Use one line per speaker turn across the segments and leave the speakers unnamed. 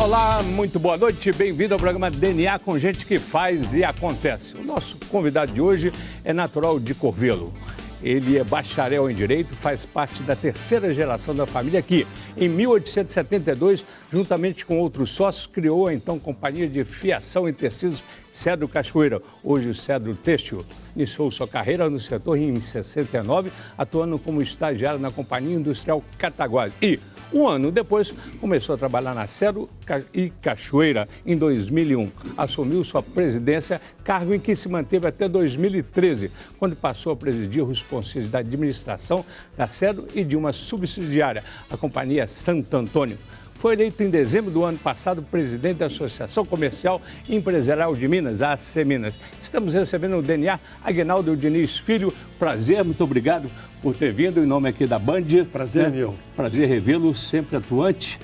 Olá, muito boa noite, bem-vindo ao programa DNA com gente que faz e acontece. O nosso convidado de hoje é natural de Corvelo. Ele é bacharel em Direito, faz parte da terceira geração da família que, em 1872, juntamente com outros sócios, criou a então Companhia de Fiação em Tecidos Cedro Cachoeira, hoje o Cedro Têxtil. Iniciou sua carreira no setor em 69, atuando como estagiário na Companhia Industrial Cataguases. E, um ano depois, começou a trabalhar na Cedro e Cachoeira. Em 2001, assumiu sua presidência, cargo em que se manteve até 2013, quando passou a presidir os conselhos da administração da Cedro e de uma subsidiária, a Companhia Santo Antônio. Foi eleito em dezembro do ano passado presidente da Associação Comercial e Empresarial de Minas, a AC Minas. Estamos recebendo no DNA Aguinaldo Diniz Filho. Prazer, muito obrigado por ter vindo em nome aqui da Band.
Prazer, meu.
Prazer revê-lo, sempre atuante,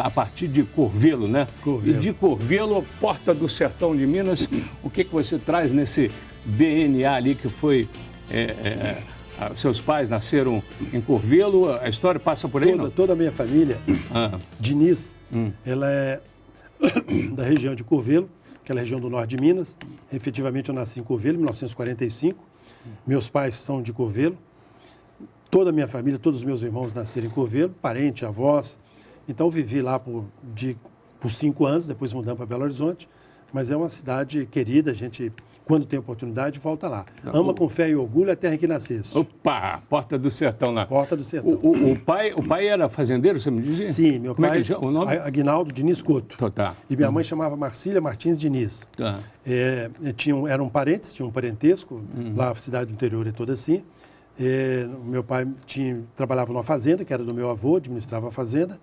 a partir de Corvelo, né?
Corvelo.
E de Corvelo, porta do sertão de Minas, o que você traz nesse DNA ali que foi... seus pais nasceram em Corvelo, a história passa por aí, não?
Toda a minha família, Diniz, ela é da região de Corvelo, aquela região do norte de Minas. Efetivamente, eu nasci em Corvelo, em 1945. Meus pais são de Corvelo. Toda a minha família, todos os meus irmãos nasceram em Corvelo, parente, avós. Então, vivi lá por 5 anos, depois mudamos para Belo Horizonte. Mas é uma cidade querida, a gente... Quando tem oportunidade, volta lá. Ama com fé e orgulho a terra que nascesse.
Opa, porta do sertão lá.
Porta do sertão.
O pai era fazendeiro, você me dizia?
Sim, meu pai,
o nome?
Aguinaldo Diniz Couto.
Tá.
E minha mãe chamava Marcília Martins Diniz.
Tá.
Eram parentes, tinha um parentesco, lá a cidade do interior é toda assim. Meu pai trabalhava numa fazenda, que era do meu avô, administrava a fazenda,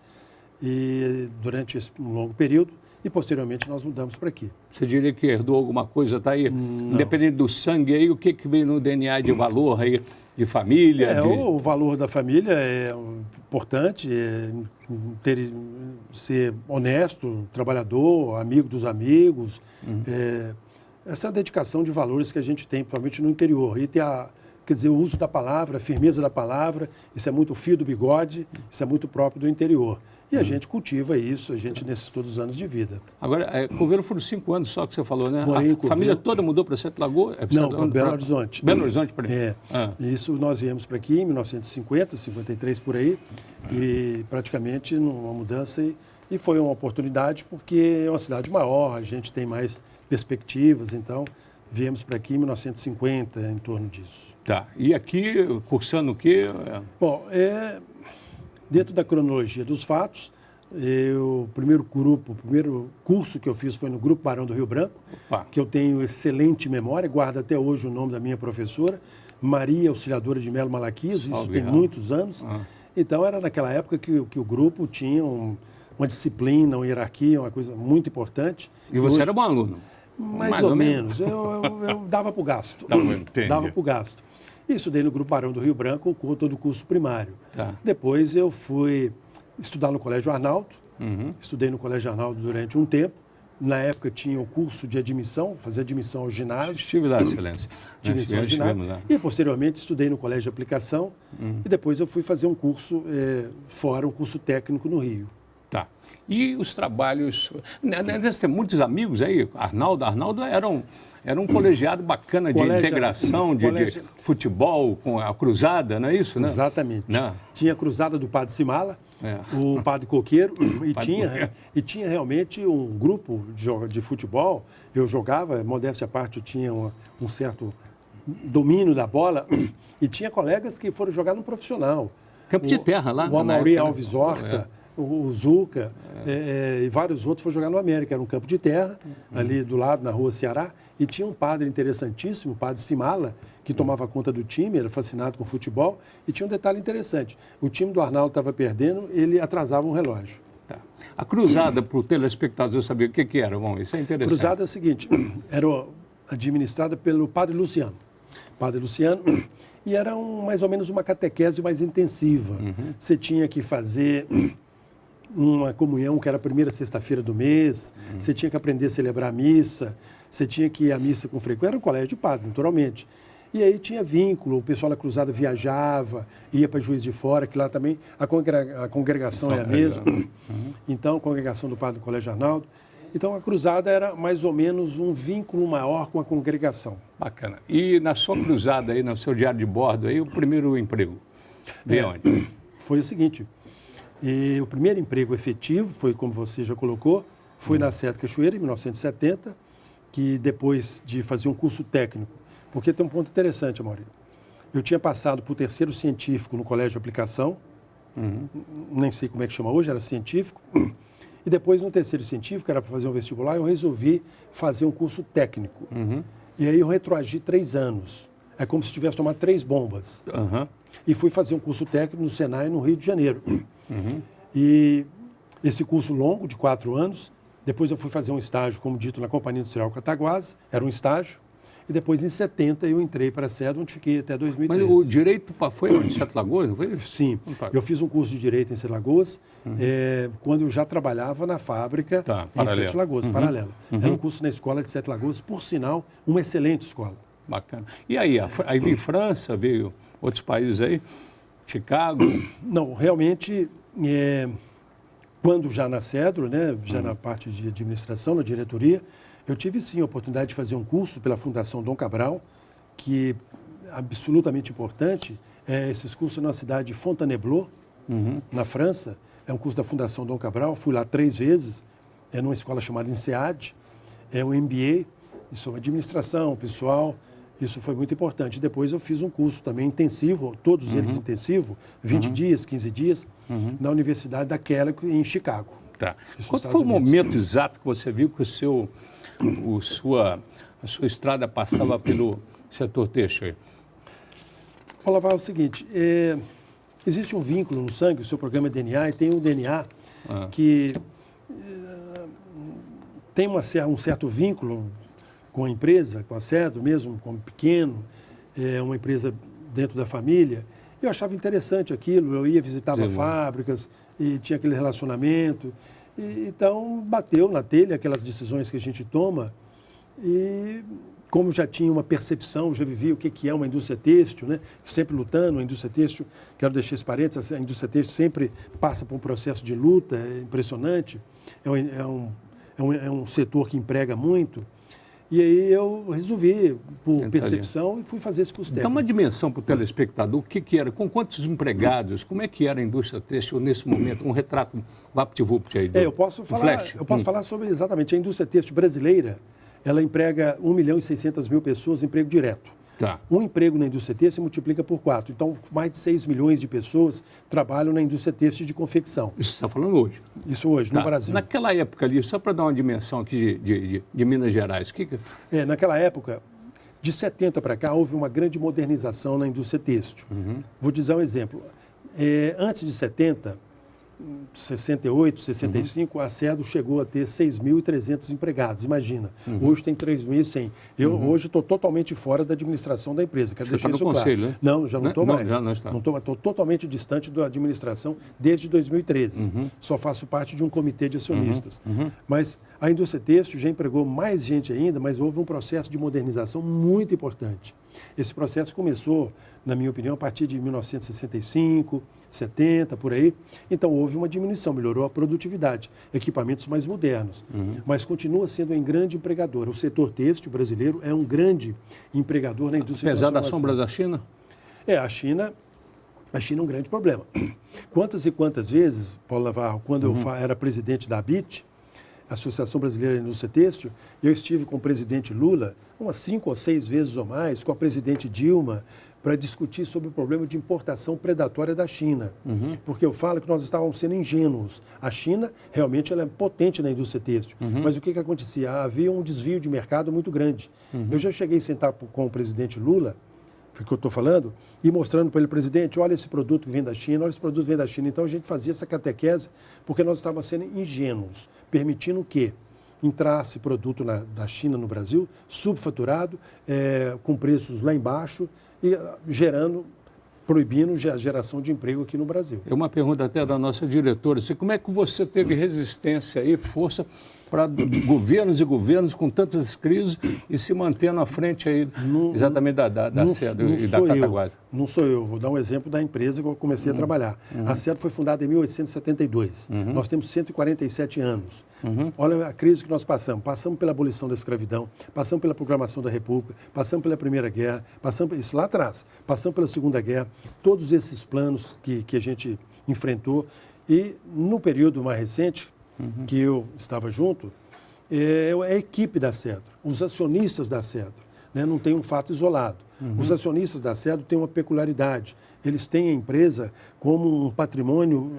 e durante um longo período. E, posteriormente, nós mudamos para aqui.
Você diria que herdou alguma coisa, tá aí? Não. Independente do sangue aí, o que veio no DNA de valor aí, de família?
O valor da família é importante, ser honesto, trabalhador, amigo dos amigos. Essa dedicação de valores que a gente tem, principalmente no interior. E ter o uso da palavra, a firmeza da palavra, isso é muito fio do bigode, isso é muito próprio do interior. E a gente cultiva isso, nesses todos os anos de vida.
Agora, Corvelo foram 5 anos só que você falou, né?
A
família toda mudou para Sete Lagoas?
Não, para Belo Horizonte.
Belo Horizonte, por
aí. Isso nós viemos para aqui em 1950, 53 por aí, e praticamente numa mudança. E foi uma oportunidade porque é uma cidade maior, a gente tem mais perspectivas, então viemos para aqui em 1950, em torno disso.
Tá. E aqui, cursando o quê?
Bom, dentro da cronologia dos fatos, o primeiro curso que eu fiz foi no Grupo Barão do Rio Branco, que eu tenho excelente memória, guardo até hoje o nome da minha professora, Maria Auxiliadora de Melo Malaquias, isso tem muitos anos. Então, era naquela época que o grupo tinha uma disciplina, uma hierarquia, uma coisa muito importante.
E você hoje, era bom aluno?
Mais ou menos. Eu dava para o gasto. Dava para o gasto. E estudei no Grupo Barão do Rio Branco, todo o curso primário. Tá. Depois eu fui estudar no Colégio Arnaldo. Estudei no Colégio Arnaldo durante um tempo. Na época tinha o curso de admissão, fazia admissão ao ginásio.
Estive lá, excelência.
Admissão ao ginásio. Lá. E posteriormente estudei no Colégio de Aplicação. E depois eu fui fazer um curso fora, um curso técnico no Rio.
Tá. E os trabalhos... Você tem muitos amigos aí? Arnaldo era um colegiado bacana de integração, de futebol com a cruzada, não é isso? Né?
Exatamente. Não. Tinha a cruzada do Padre Simala, o Padre Coqueiro, e tinha realmente um grupo de futebol. Eu jogava, modéstia à parte, eu tinha um certo domínio da bola, e tinha colegas que foram jogar no profissional.
Campo de terra lá.
O Amaury Alves Horta... O Zuca e vários outros foram jogar no América. Era um campo de terra, ali do lado, na rua Ceará. E tinha um padre interessantíssimo, o padre Simala, que tomava conta do time, era fascinado com futebol. E tinha um detalhe interessante. O time do Arnaldo estava perdendo, ele atrasava um relógio.
Tá. A cruzada, para o telespectador eu saber o que era. Bom, isso é interessante.
A cruzada é o seguinte, era administrada pelo padre Luciano. Padre Luciano... E era mais ou menos uma catequese mais intensiva. Você tinha que fazer... uma comunhão que era a primeira sexta-feira do mês, você tinha que aprender a celebrar a missa, você tinha que ir à missa com frequência, era um colégio de padre, naturalmente. E aí tinha vínculo, o pessoal da Cruzada viajava, ia para Juiz de Fora, que lá também a congregação é a mesma. Então, a congregação do Padre do Colégio Arnaldo. Então, a Cruzada era mais ou menos um vínculo maior com a congregação.
Bacana. E na sua cruzada aí, no seu diário de bordo aí, o primeiro emprego? De onde?
Foi o seguinte, o primeiro emprego efetivo, foi como você já colocou, foi na Serra da Cachoeira, em 1970, que depois de fazer um curso técnico, porque tem um ponto interessante, Amaury. Eu tinha passado para o terceiro científico no Colégio de Aplicação, nem sei como é que chama hoje, era científico, e depois no terceiro científico, era para fazer um vestibular, eu resolvi fazer um curso técnico. E aí eu retroagi 3 anos. É como se tivesse tomado 3 bombas. E fui fazer um curso técnico no Senai, no Rio de Janeiro. E esse curso longo, de 4 anos, depois eu fui fazer um estágio, como dito, na Companhia Industrial Cataguases, era um estágio, e depois, em 70, eu entrei para a SEDA, onde fiquei até 2013.
Mas o direito foi onde? Sete Lagoas, não foi?
Sim, eu fiz um curso de Direito em Sete Lagoas, quando eu já trabalhava na fábrica em Sete Lagoas, paralelo. Era um curso na escola de Sete Lagoas, por sinal, uma excelente escola.
Bacana. E aí? Aí veio França, veio outros países aí? Chicago?
Não, realmente, quando já na Cedro, né, já na parte de administração, na diretoria, eu tive sim a oportunidade de fazer um curso pela Fundação Dom Cabral, que é absolutamente importante. Esses cursos na cidade de Fontainebleau, na França. É um curso da Fundação Dom Cabral. Fui lá 3 vezes, numa escola chamada INSEAD. É um MBA sobre administração, pessoal. Isso foi muito importante. Depois eu fiz um curso também intensivo, todos eles intensivos, 20 dias, 15 dias, na Universidade da Kellogg, em Chicago.
Tá. Qual foi o momento exato que você viu que a sua estrada passava pelo setor têxtil?
Vou falar o seguinte, existe um vínculo no sangue, o seu programa é DNA, e tem um DNA que tem um certo vínculo com a empresa, com a Cedro, mesmo como pequeno, uma empresa dentro da família. Eu achava interessante aquilo, eu ia, visitava fábricas e tinha aquele relacionamento. Então, bateu na telha aquelas decisões que a gente toma e, como já tinha uma percepção, já vivia o que é uma indústria têxtil, né? Sempre lutando, a indústria têxtil, quero deixar esse parênteses, a indústria têxtil sempre passa por um processo de luta, é impressionante, é um setor que emprega muito. E aí eu resolvi, por percepção, e fui fazer esse curso técnico.
Dá uma dimensão para o telespectador, o que era, com quantos empregados, como é que era a indústria têxtil nesse momento? Um retrato vapt-vupt aí.
Eu posso falar sobre exatamente a indústria têxtil brasileira. Ela emprega 1.600.000 pessoas, emprego direto.
Tá.
Um emprego na indústria têxtil se multiplica por 4. Então, mais de 6 milhões de pessoas trabalham na indústria têxtil de confecção.
Isso você está falando hoje?
Isso hoje, no Brasil.
Naquela época ali, só para dar uma dimensão aqui de Minas Gerais,
naquela época, de 70 para cá, houve uma grande modernização na indústria têxtil. Vou dizer um exemplo. Antes de 70, 68, 65, a Cedro chegou a ter 6.300 empregados, imagina. Hoje tem 3.100. Eu hoje estou totalmente fora da administração da empresa. Quero deixar isso
conselho,
claro.
Né?
Não, já não estou mais.
Já não está.
Estou totalmente distante da administração desde 2013. Só faço parte de um comitê de acionistas. Mas a indústria têxtil já empregou mais gente ainda, mas houve um processo de modernização muito importante. Esse processo começou, na minha opinião, a partir de 1965, 70, por aí. Então, houve uma diminuição, melhorou a produtividade, equipamentos mais modernos. Mas continua sendo um grande empregador. O setor têxtil brasileiro é um grande empregador na indústria.
Apesar da sombra da China?
A China é um grande problema. Quantas e quantas vezes, Paulo Navarro, quando eu era presidente da ABIT, Associação Brasileira de Indústria Têxtil, eu estive com o presidente Lula umas 5 ou 6 vezes ou mais, com a presidente Dilma, para discutir sobre o problema de importação predatória da China. Porque eu falo que nós estávamos sendo ingênuos. A China, realmente, ela é potente na indústria têxtil. Mas o que acontecia? Havia um desvio de mercado muito grande. Eu já cheguei a sentar com o presidente Lula, o que eu estou falando, e mostrando para ele, presidente, olha esse produto que vem da China, olha esse produto que vem da China. Então, a gente fazia essa catequese porque nós estávamos sendo ingênuos, permitindo que entrasse produto da China no Brasil, subfaturado, com preços lá embaixo, e proibindo a geração de emprego aqui no Brasil.
É uma pergunta até da nossa diretora. Como é que você teve resistência e força para governos e governos com tantas crises e se mantendo à frente aí exatamente da SEDO e da Cataguases.
Não sou eu, vou dar um exemplo da empresa que eu comecei a trabalhar. A SEDO foi fundada em 1872, nós temos 147 anos. Olha a crise que nós passamos. Passamos pela abolição da escravidão, passamos pela proclamação da República, passamos pela Primeira Guerra, passamos isso lá atrás, passamos pela Segunda Guerra, todos esses planos que a gente enfrentou. E no período mais recente, que eu estava junto, a equipe da SEDO, os acionistas da SEDO, né, não tem um fato isolado. Os acionistas da SEDO têm uma peculiaridade. Eles têm a empresa como um patrimônio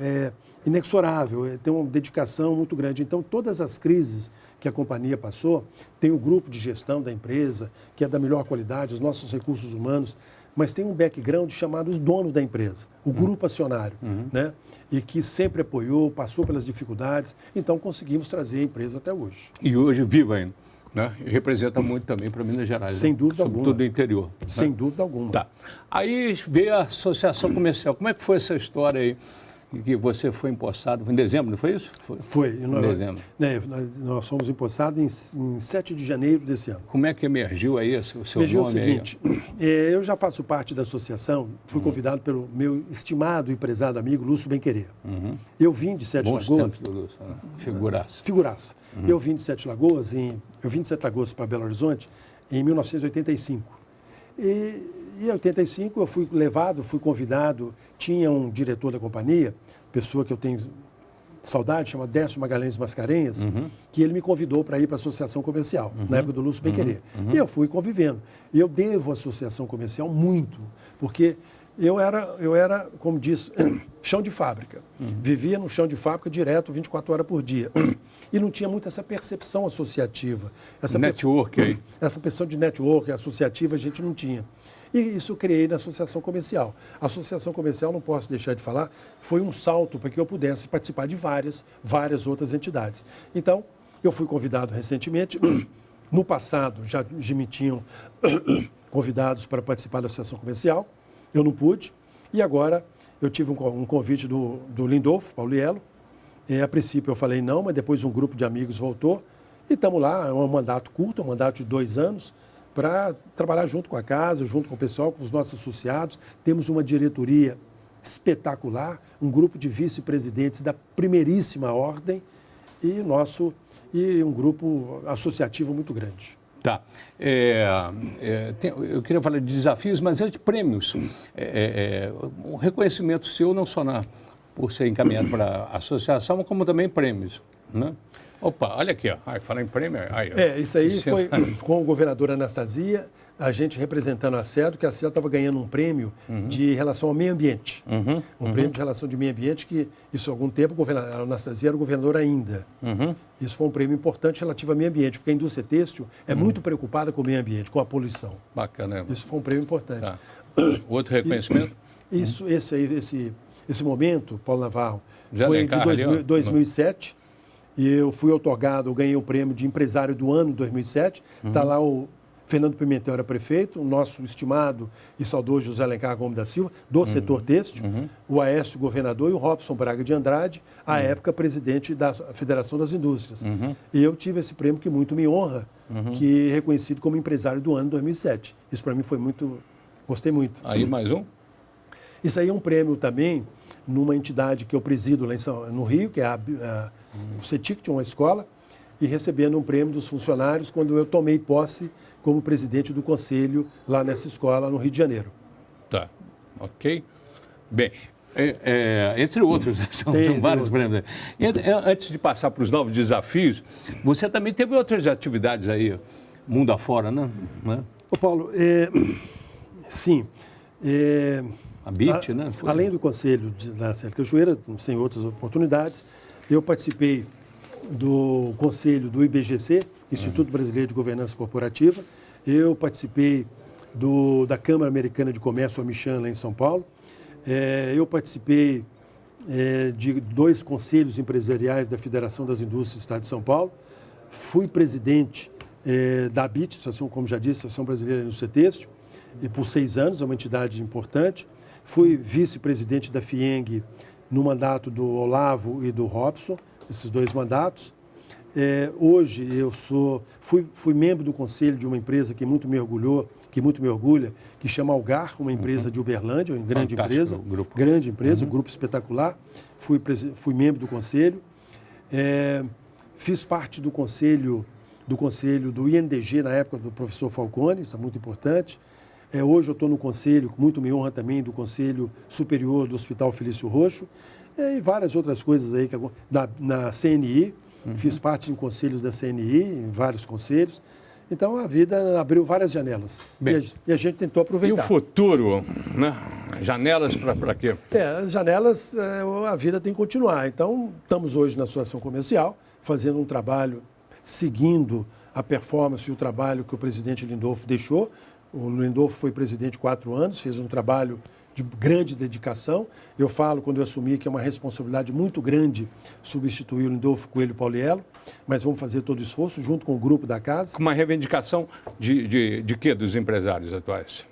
inexorável, tem uma dedicação muito grande. Então, todas as crises que a companhia passou, tem o grupo de gestão da empresa, que é da melhor qualidade, os nossos recursos humanos, mas tem um background chamado os donos da empresa, o grupo acionário, né? E que sempre apoiou, passou pelas dificuldades, então conseguimos trazer a empresa até hoje.
E hoje viva ainda, né? E representa muito também para Minas Gerais.
Sem dúvida alguma.
Sobretudo do interior.
Sem
né?
dúvida alguma.
Tá. Aí veio a Associação Comercial. Como é que foi essa história aí? Que você foi empossado, foi em dezembro, não foi isso?
Foi.
Em dezembro.
Nós fomos empossados em 7 de janeiro desse ano.
Como é que emergiu aí o seu
Emergiu
nome?
O seguinte, eu já faço parte da associação, fui convidado pelo meu estimado e prezado amigo Lúcio Benquerer. Eu vim de Sete
Bons
Lagoas.
tempos, Lúcio, né? Figuraça.
Figuraça. Eu vim de Sete Lagoas, eu vim de Sete Lagoas para Belo Horizonte em 1985. E em 85 eu fui levado, fui convidado, tinha um diretor da companhia, pessoa que eu tenho saudade, chama Décio Magalhães Mascarenhas, que ele me convidou para ir para a Associação Comercial, na época do Lúcio Benquerer. E eu fui convivendo. E eu devo à Associação Comercial muito, porque eu era, como diz, chão de fábrica. Vivia no chão de fábrica direto, 24 horas por dia. E não tinha muito essa percepção associativa.
Network aí.
Essa percepção de network associativa a gente não tinha. E isso eu criei na Associação Comercial. A Associação Comercial, não posso deixar de falar, foi um salto para que eu pudesse participar de várias outras entidades. Então, eu fui convidado recentemente. No passado, já me tinham convidados para participar da Associação Comercial. Eu não pude. E agora, eu tive um convite do Lindolfo Pauliello. A princípio, eu falei não, mas depois um grupo de amigos voltou. E estamos lá, é um mandato curto, um mandato de 2 anos, para trabalhar junto com a casa, junto com o pessoal, com os nossos associados. Temos uma diretoria espetacular, um grupo de vice-presidentes da primeiríssima ordem e um grupo associativo muito grande.
Tá. Eu queria falar de desafios, mas antes de prêmios. Um reconhecimento seu, não só por ser encaminhado para a associação, como também prêmios, né? Opa, olha aqui, ó. Falar em prêmio.
Isso aí foi com o governador Anastasia, a gente representando a SEDO, que a SEDO estava ganhando um prêmio de relação ao meio ambiente. Prêmio de relação de meio ambiente, que isso há algum tempo, a Anastasia era o governador ainda. Isso foi um prêmio importante relativo ao meio ambiente, porque a indústria têxtil é muito preocupada com o meio ambiente, com a poluição.
Bacana.
Isso foi um prêmio importante.
Tá. Outro reconhecimento?
Esse momento, Paulo Navarro,
Já
foi de 2007. E eu fui outorgado, eu ganhei o prêmio de empresário do ano em 2007. Está lá o Fernando Pimentel, era prefeito, o nosso estimado e saudoso José Alencar Gomes da Silva, do setor têxtil, o Aécio, governador, e o Robson Braga de Andrade, à época presidente da Federação das Indústrias. E eu tive esse prêmio que muito me honra, que é reconhecido como empresário do ano em 2007. Isso para mim foi muito, gostei muito.
Aí mais um?
Isso aí é um prêmio também numa entidade que eu presido lá no Rio, que é o CETIC, uma escola, e recebendo um prêmio dos funcionários quando eu tomei posse como presidente do conselho lá nessa escola, no Rio de Janeiro.
Tá, ok. Bem, entre outros, são vários prêmios. Antes de passar para os novos desafios, você também teve outras atividades aí, mundo afora, né?
Ô Paulo, sim.
A BIT, né?
Além do conselho da Sete Cachoeira, sem outras oportunidades, eu participei do conselho do IBGC, Instituto Brasileiro de Governança Corporativa. Eu participei da Câmara Americana de Comércio, a Michan, lá em São Paulo. Eu participei de 2 conselhos empresariais da Federação das Indústrias do Estado de São Paulo. Fui presidente da ABIT, como já disse, Associação Brasileira de Indústria Têxtil, e por 6 anos, é uma entidade importante. Fui vice-presidente da FIENG no mandato do Olavo e do Robson, esses 2 mandatos. Hoje eu fui membro do conselho de uma empresa que muito me orgulha, que chama Algar, uma empresa de Uberlândia, uma grande empresa, o Grupo Espetacular. Fui membro do conselho, fiz parte do conselho do INDG na época do professor Falcone, isso é muito importante. Hoje eu estou no conselho, muito me honra também, do Conselho Superior do Hospital Felício Roxo, e várias outras coisas aí na CNI. Fiz parte em conselhos da CNI, em vários conselhos. Então, a vida abriu várias janelas. E a gente tentou aproveitar.
E o futuro, né? Janelas para quê?
Janelas, a vida tem que continuar. Então, estamos hoje na Associação Comercial, fazendo um trabalho, seguindo a performance e o trabalho que o presidente Lindolfo deixou. O Lindolfo foi presidente 4 anos, fez um trabalho de grande dedicação. Eu falo, quando eu assumi, que é uma responsabilidade muito grande substituir o Lindolfo Coelho Pauliello, mas vamos fazer todo o esforço junto com o grupo da casa.
Uma reivindicação de quê dos empresários atuais?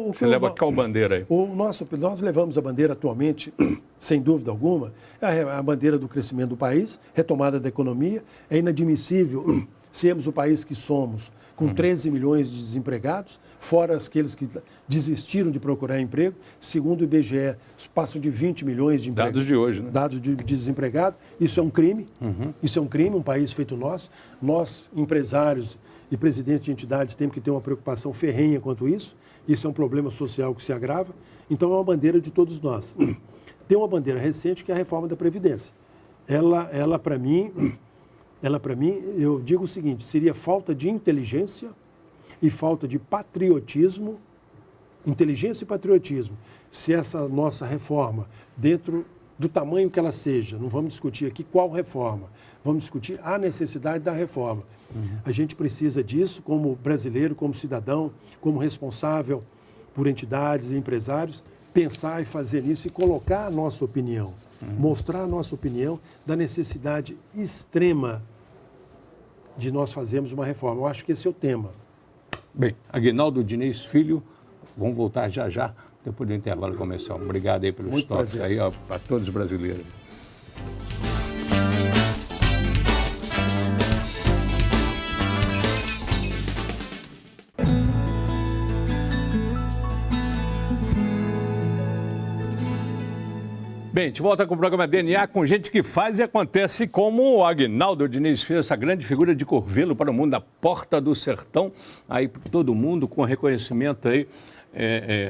Você
leva qual bandeira aí?
Nós levamos a bandeira atualmente, sem dúvida alguma, a bandeira do crescimento do país, retomada da economia. É inadmissível sermos o país que somos, com 13 milhões de desempregados, fora aqueles que desistiram de procurar emprego. Segundo o IBGE, passam de 20 milhões de empregados.
Dados de hoje, né?
Dados de desempregados. Isso é um crime. Isso é um crime, um país feito nosso. Nós, empresários e presidentes de entidades, temos que ter uma preocupação ferrenha quanto isso. Isso é um problema social que se agrava. Então, é uma bandeira de todos nós. Tem uma bandeira recente que é a reforma da Previdência. Ela para mim, eu digo o seguinte, seria falta de inteligência e falta de patriotismo, inteligência e patriotismo, se essa nossa reforma, dentro do tamanho que ela seja, não vamos discutir aqui qual reforma, vamos discutir a necessidade da reforma. A gente precisa disso como brasileiro, como cidadão, como responsável por entidades e empresários, pensar e fazer nisso e colocar a nossa opinião, mostrar a nossa opinião da necessidade extrema de nós fazermos uma reforma. Eu acho que esse é o tema.
Bem, Aguinaldo Diniz Filho, vamos voltar já, depois do intervalo comercial. Obrigado aí pelos toques aí, para todos os brasileiros. Bem, a gente volta com o programa DNA com gente que faz e acontece, como o Aguinaldo Diniz Filho, essa grande figura de Corvelo para o mundo, a porta do sertão, aí para todo mundo, com reconhecimento aí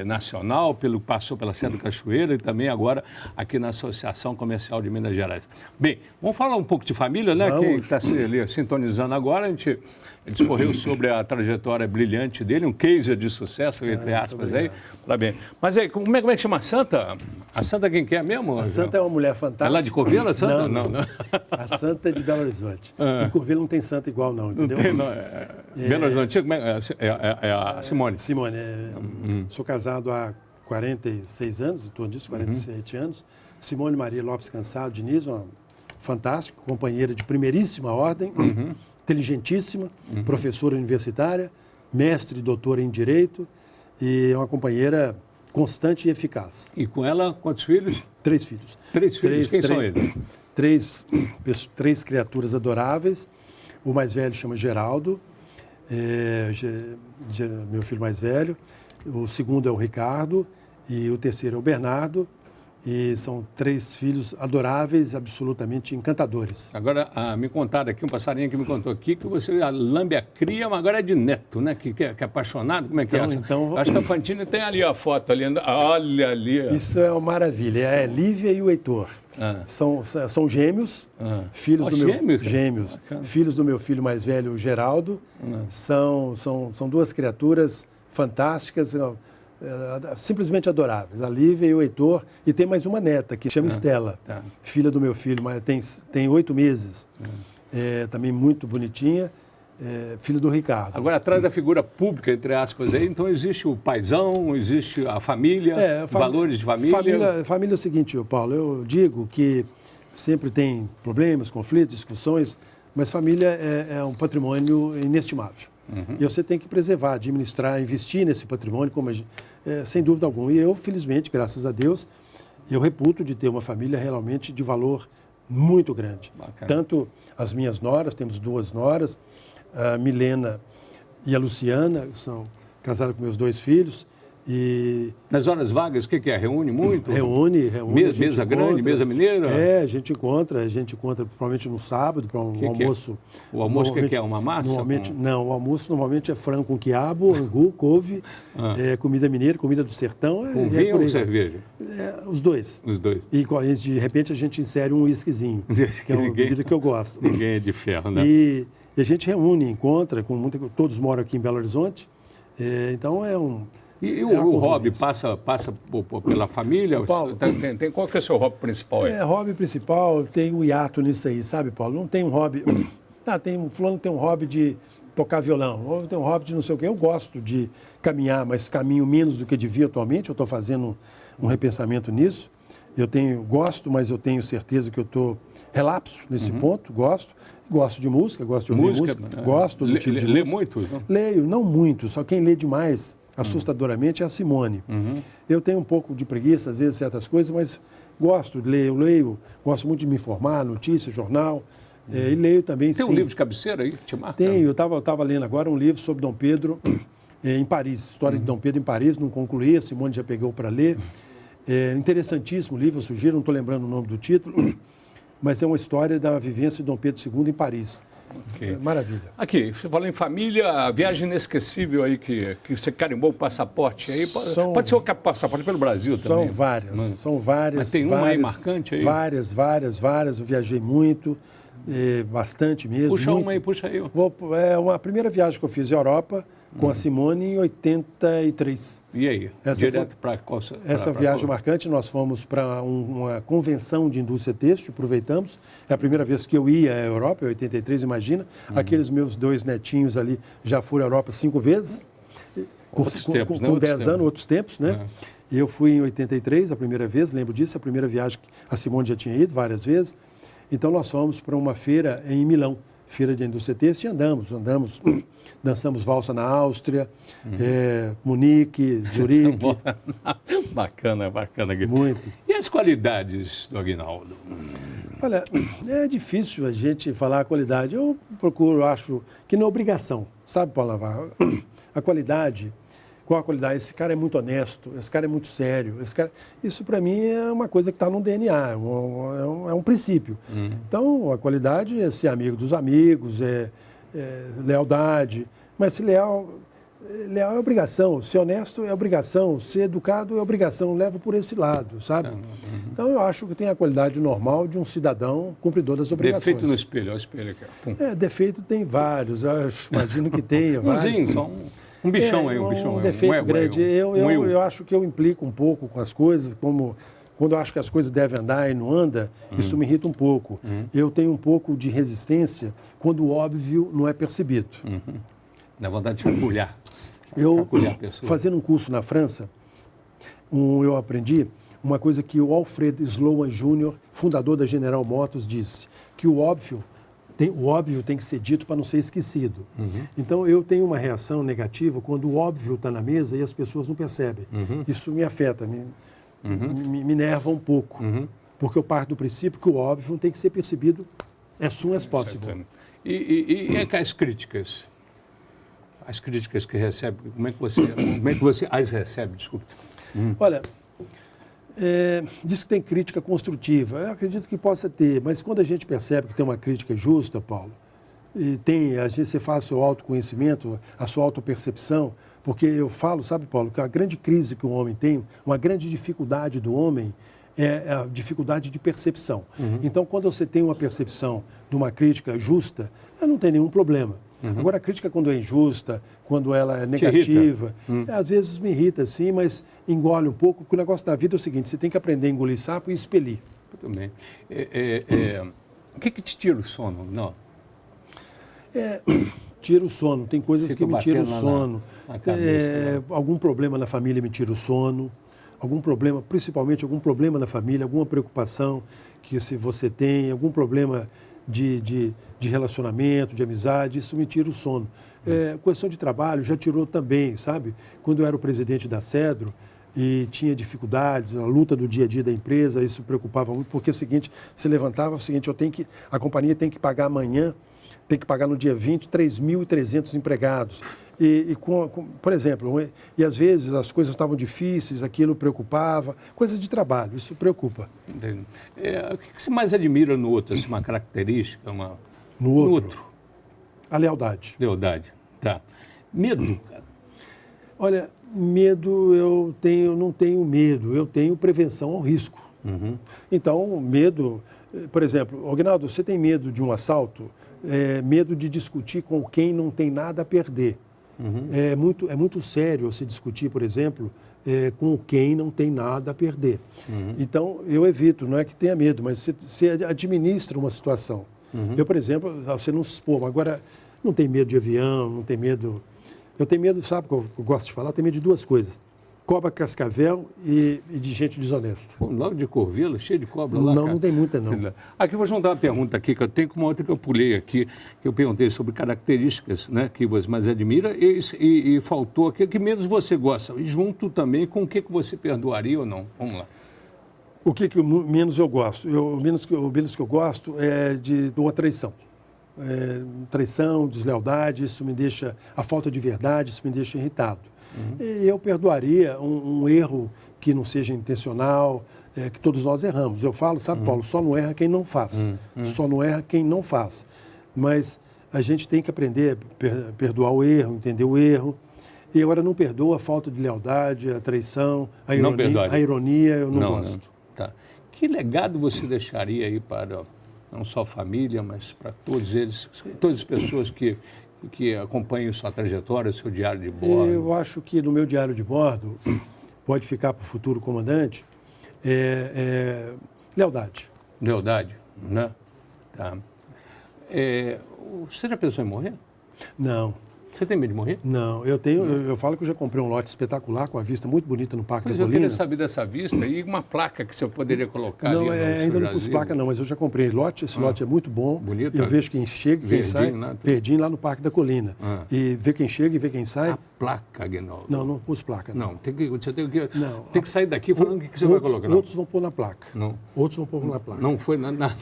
nacional, passou pela Serra do Cachoeira e também agora aqui na Associação Comercial de Minas Gerais. Bem, vamos falar um pouco de família, né? Quem está sintonizando agora, a gente discorreu sobre a trajetória brilhante dele, um case de sucesso, entre aspas, aí. Bem. Mas aí, como é que chama a Santa? A Santa quem que é mesmo?
A Santa é uma mulher fantástica.
É lá de Corvelo, a Santa?
Não. A Santa é de Belo Horizonte. Em Corvelo não tem Santa igual, não, entendeu? Não tem, não.
Belo Horizonte, como é a Simone?
Simone, sou casado há 46 anos, em torno disso, 47 anos. Simone Maria Lopes Cansado Diniz, uma fantástica, companheira de primeiríssima ordem, inteligentíssima, professora universitária, mestre e doutora em Direito, e é uma companheira constante e eficaz.
E com ela, quantos filhos?
3 filhos.
3 filhos? Quem são eles?
3 criaturas adoráveis. O mais velho chama Geraldo, meu filho mais velho. O segundo é o Ricardo e o terceiro é o Bernardo. E são 3 filhos adoráveis, absolutamente encantadores.
Agora, me contaram aqui, um passarinho que me contou aqui, que você lambe a cria, mas agora é de neto, né? Que é apaixonado, como é que é essa?
Então,
acho que a Fantine tem ali a foto, ali, olha ali.
Isso é uma maravilha, é a Lívia e o Heitor. São gêmeos, filhos do meu... Gêmeos, filhos do meu filho mais velho, o Geraldo. São 2 criaturas fantásticas, simplesmente adoráveis, a Lívia e o Heitor, e tem mais uma neta que chama Estela, filha do meu filho, mas tem 8 meses, também muito bonitinha, filho do Ricardo.
Agora, atrás da figura pública, entre aspas, aí, então existe o paizão, existe a família, valores de família.
Família é o seguinte, Paulo, eu digo que sempre tem problemas, conflitos, discussões, mas família é um patrimônio inestimável. E você tem que preservar, administrar, investir nesse patrimônio, sem dúvida alguma. E eu, felizmente, graças a Deus, eu reputo de ter uma família realmente de valor muito grande.
Bacana.
Tanto as minhas noras, temos 2 noras, a Milena e a Luciana, que são casadas com meus 2 filhos. E
Nas horas vagas, o que é? Reúne muito?
reúne.
Mesa grande, mesa mineira?
A gente encontra provavelmente no sábado para um almoço.
É? O almoço que é? Uma massa?
Não, o almoço normalmente é frango com quiabo, angu, couve, comida mineira, comida do sertão.
Com vinho ou cerveja?
Os dois.
Os dois.
E de repente a gente insere um whiskyzinho, que é uma bebida que eu gosto.
Ninguém é de ferro, né?
E a gente reúne, encontra, todos moram aqui em Belo Horizonte, então é um...
E o hobby passa pela família?
Paulo,
Qual que é o seu hobby principal aí?
Hobby principal, tem um hiato nisso aí, sabe, Paulo? Não tem um hobby... fulano tem um hobby de tocar violão, ou tem um hobby de não sei o quê. Eu gosto de caminhar, mas caminho menos do que devia atualmente. Eu estou fazendo um repensamento nisso. Gosto, mas eu tenho certeza que eu estou relapso nesse ponto, gosto. Gosto de música, gosto de ouvir música, gosto do tipo de música.
Lê muito? Não?
Leio, não muito, só quem lê demais, assustadoramente, é a Simone. Eu tenho um pouco de preguiça, às vezes, certas coisas, mas gosto de ler, eu leio, gosto muito de me informar, notícia, jornal, e leio também,
Tem um livro de cabeceira aí que te marca?
Tenho, eu estava lendo agora um livro sobre Dom Pedro em Paris, história de Dom Pedro em Paris, não concluí, a Simone já pegou para ler. Interessantíssimo livro, eu sugiro, não estou lembrando o nome do título, mas é uma história da vivência de Dom Pedro II em Paris.
Okay.
Maravilha.
Aqui, você falou em família, a viagem inesquecível aí que você carimbou o passaporte aí, pode ser o passaporte pelo Brasil também.
São várias.
Mas tem uma aí marcante aí?
Várias, eu viajei muito, bastante mesmo.
Puxa aí.
A primeira viagem que eu fiz à Europa, com a Simone, em 83.
E aí? Direto para qual?
Essa viagem marcante, nós fomos para uma convenção de indústria têxtil, aproveitamos. É a primeira vez que eu ia à Europa, em 83, imagina. Aqueles meus 2 netinhos ali já foram à Europa 5 vezes.
Outros tempos, né?
Com 10 anos, outros tempos, né? E eu fui em 83, a primeira vez, lembro disso, a primeira viagem que a Simone já tinha ido várias vezes. Então nós fomos para uma feira em Milão, feira de indústria têxtil, e andamos, dançamos valsa na Áustria, Munique, Zurique.
Bacana.
Muito.
E as qualidades do Aguinaldo?
Olha, é difícil a gente falar a qualidade. Eu procuro, acho que não é obrigação, sabe, Paulo Navarro? A qualidade, qual a qualidade? Esse cara é muito honesto, esse cara é muito sério. Isso para mim é uma coisa que está no DNA, é um princípio. Então, a qualidade é ser amigo dos amigos, lealdade, mas ser leal é obrigação, ser honesto é obrigação, ser educado é obrigação, leva por esse lado, sabe? Então eu acho que tem a qualidade normal de um cidadão cumpridor das obrigações.
Defeito no espelho, olha o espelho aqui.
Defeito tem vários, eu imagino que tenha vários.
Só um bichão aí, um bichão.
Um defeito grande. Eu acho que eu implico um pouco com as coisas, como quando eu acho que as coisas devem andar e não anda, isso me irrita um pouco. Eu tenho um pouco de resistência quando o óbvio não é percebido.
Dá vontade de mergulhar.
Fazendo um curso na França, eu aprendi uma coisa que o Alfred Sloan Jr., fundador da General Motors, disse, que o óbvio tem que ser dito para não ser esquecido. Então, eu tenho uma reação negativa quando o óbvio está na mesa e as pessoas não percebem. Isso me afeta, me nerva um pouco, porque eu parto do princípio que o óbvio tem que ser percebido as soon as possible.
E as críticas? As críticas que recebe, como é que você as recebe, desculpe?
Olha, diz que tem crítica construtiva. Eu acredito que possa ter, mas quando a gente percebe que tem uma crítica justa, Paulo, e você faz o seu autoconhecimento, a sua autopercepção, porque eu falo, sabe, Paulo, que a grande crise que o homem tem, uma grande dificuldade do homem é a dificuldade de percepção. Então, quando você tem uma percepção de uma crítica justa, não tem nenhum problema. Agora, a crítica, quando é injusta, quando ela é negativa, às vezes me irrita, sim, mas engole um pouco, porque o negócio da vida é o seguinte, você tem que aprender a engolir sapo e expelir.
Muito bem. O que te tira o sono? Não.
Tira o sono, tem coisas que me tiram o sono.
Na cabeça,
algum problema na família me tira o sono, principalmente algum problema na família, alguma preocupação que se você tem, algum problema de relacionamento, de amizade, isso me tira o sono. Questão de trabalho já tirou também, sabe? Quando eu era o presidente da Cedro, e tinha dificuldades, a luta do dia a dia da empresa, isso preocupava muito, porque é o seguinte, se levantava, é o seguinte, a companhia tem que pagar amanhã, tem que pagar no dia 20, 3.300 empregados. Por exemplo, e às vezes as coisas estavam difíceis, aquilo preocupava, coisas de trabalho, isso preocupa.
O que você mais admira no outro, assim, uma característica?
No outro? A lealdade.
Lealdade, tá. Medo, cara?
Olha, medo não tenho medo, eu tenho prevenção ao risco. Então, medo, por exemplo, Aguinaldo, você tem medo de um assalto? Medo de discutir com quem não tem nada a perder. É muito sério você discutir, por exemplo, com quem não tem nada a perder. Então, eu evito, não é que tenha medo, mas você administra uma situação. Eu, por exemplo, você não se expor, agora não tem medo de avião, não tem medo... Eu tenho medo, sabe o que eu gosto de falar? Eu tenho medo de duas coisas. Cobra cascavel e de gente desonesta.
Pô, logo de Corvelo, cheio de cobra lá,
Não,
cara.
não tem muita, não.
Aqui eu vou juntar uma pergunta aqui, que eu tenho com uma outra que eu pulei aqui, que eu perguntei sobre características, né, que você mais admira e faltou aqui, que menos você gosta. E junto também com o que você perdoaria ou não. Vamos lá.
O que menos eu gosto? O menos que eu gosto é de uma traição. Traição, deslealdade, isso me deixa... A falta de verdade, isso me deixa irritado. E eu perdoaria um erro que não seja intencional, que todos nós erramos. Eu falo, sabe, Paulo, só não erra quem não faz. Só não erra quem não faz. Mas a gente tem que aprender a perdoar o erro, entender o erro. E agora não perdoa a falta de lealdade, a traição, a ironia, eu não gosto.
Não. Tá. Que legado você deixaria aí para não só a família, mas para todos eles, todas as pessoas que acompanham sua trajetória, seu diário de bordo?
Eu acho que no meu diário de bordo, pode ficar para o futuro comandante, lealdade.
Lealdade, né? Tá. Você já pensou em morrer?
Não.
Você tem medo de morrer?
Não, eu falo que eu já comprei um lote espetacular com a vista muito bonita no Parque da Colina.
Eu queria saber dessa vista e uma placa que você poderia colocar
não,
ali.
Ainda não pus placa não, mas eu já comprei lote, esse lote é muito bom.
Bonito.
Eu vejo quem chega e quem sai. Verdinho lá no Parque da Colina. E ver quem chega e ver quem sai.
A placa, Aguinaldo.
Não pus placa.
Não, você tem que sair daqui falando o que você vai colocar.
Outros vão pôr na placa.
Não.
Outros vão pôr na placa.
Não foi nada.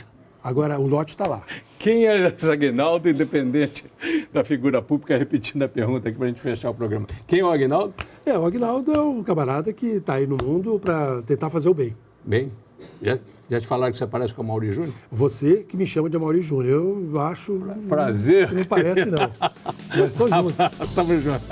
Agora, o lote está lá.
Quem é esse Aguinaldo, independente da figura pública, repetindo a pergunta aqui para a gente fechar o programa. Quem é o Aguinaldo?
O Aguinaldo é um camarada que está aí no mundo para tentar fazer o bem.
Bem? Já te falaram que você parece com o Amaury Júnior?
Você que me chama de Amaury Júnior. Eu acho...
Prazer.
Que não parece, não. Mas estou junto.
Estamos juntos.